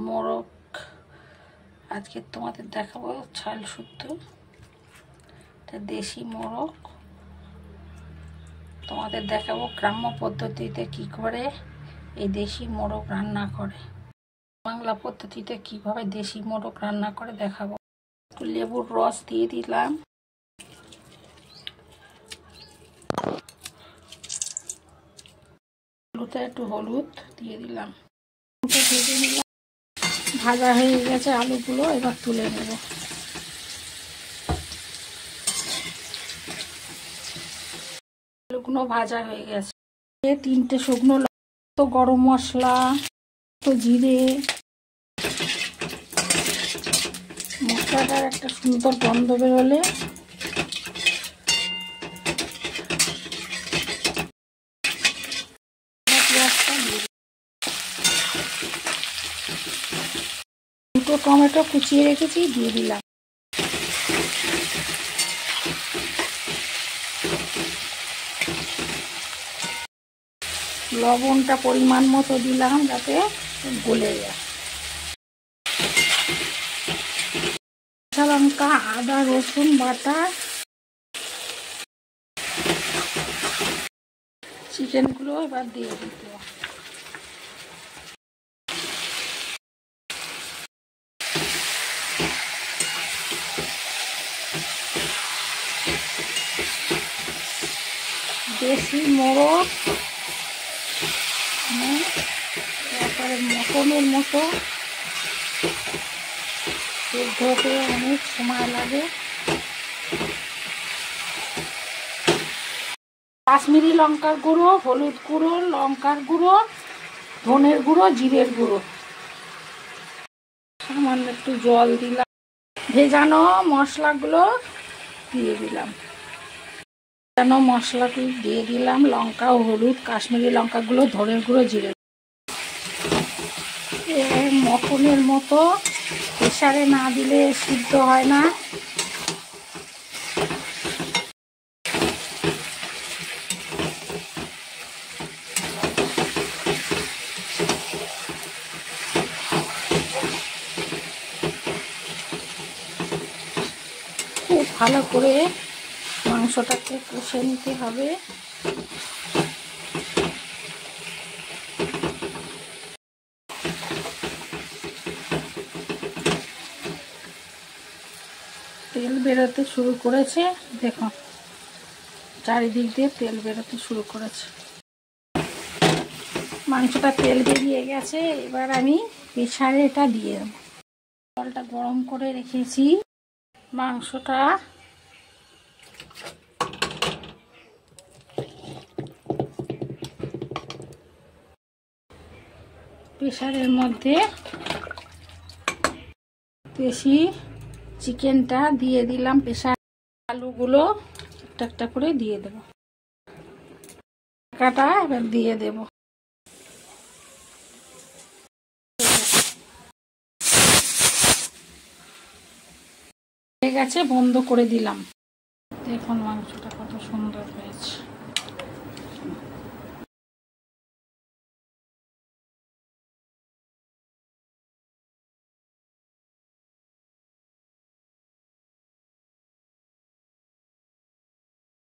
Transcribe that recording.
মোরগ আজকে তোমাদের দেখাবো ছাল শুদ্ধ। এটা দেশি মোরগ তোমাদের দেখাবো গ্রাম্য পদ্ধতিতে কি করে এই দেশি মোরগ রান্না করে, বাংলা পদ্ধতিতে কিভাবে দেশি মোরগ রান্না করে দেখাবো। একটু লেবুর রস দিয়ে দিলাম, একটু হলুদ দিয়ে দিলাম, ভেজে নিলাম। ভাজা হয়ে গেছে আলুগুলো, এবার তুলে নেব। আলুগুলো ভাজা হয়ে গেছে। 3টে শুকনো লঙ্কা, গরম মশলা, জিরে, মশলাটার একটা সুন্দর গন্ধ বেরোলে দুটো টমেটো কুচিয়ে রেখেছি দিয়ে দিলাম। লবণটা পরিমাণ মতো দিলাম যাতে গলে যায়। কাঁচা লঙ্কা, আদা রসুন বাটা, চিকেনগুলো এবার দিয়ে দিতে হবে। দেশি মোরগ তারপরে মটনের মতো সেদ্ধ হতে অনেক সময় লাগে। কাশ্মীরি লঙ্কার গুঁড়ো, হলুদ গুঁড়ো, লঙ্কার গুঁড়ো, ধনের গুঁড়ো, জিরের গুঁড়ো, সামান্য একটু জল দিলাম। ভেজানো মশলাগুলো দিয়ে দিলাম। ভেজানো মশলাগুলো দিয়ে দিলাম, লঙ্কা ও হলুদ, কাশ্মীরি লঙ্কাগুলো, ধনের গুঁড়ো, জিরে। মটনের মতো প্রেসারে না দিলে সিদ্ধ হয় না। খুব ভালো করে মাংসটাকে কষে নিতে হবে। তেল বেরোতে শুরু করেছে, দেখুন চারিদিক দিয়ে তেল বেরোতে শুরু করেছে। মাংসটা তেল বেরিয়ে গেছে, এবার আমি প্রেসারে এটা দিয়ে দেবো। জলটা গরম করে রেখেছি, মাংসটা প্রেসারের মধ্যে বেশি চিকেনটা দিয়ে দিলাম। প্রেসার আলুগুলো একটা একটা করে দিয়ে দেবো। ঢাকাটা এবার দিয়ে দেব। হয়ে গেছে, বন্ধ করে দিলাম। দেখুন মাংসটা কত সুন্দর হয়েছে।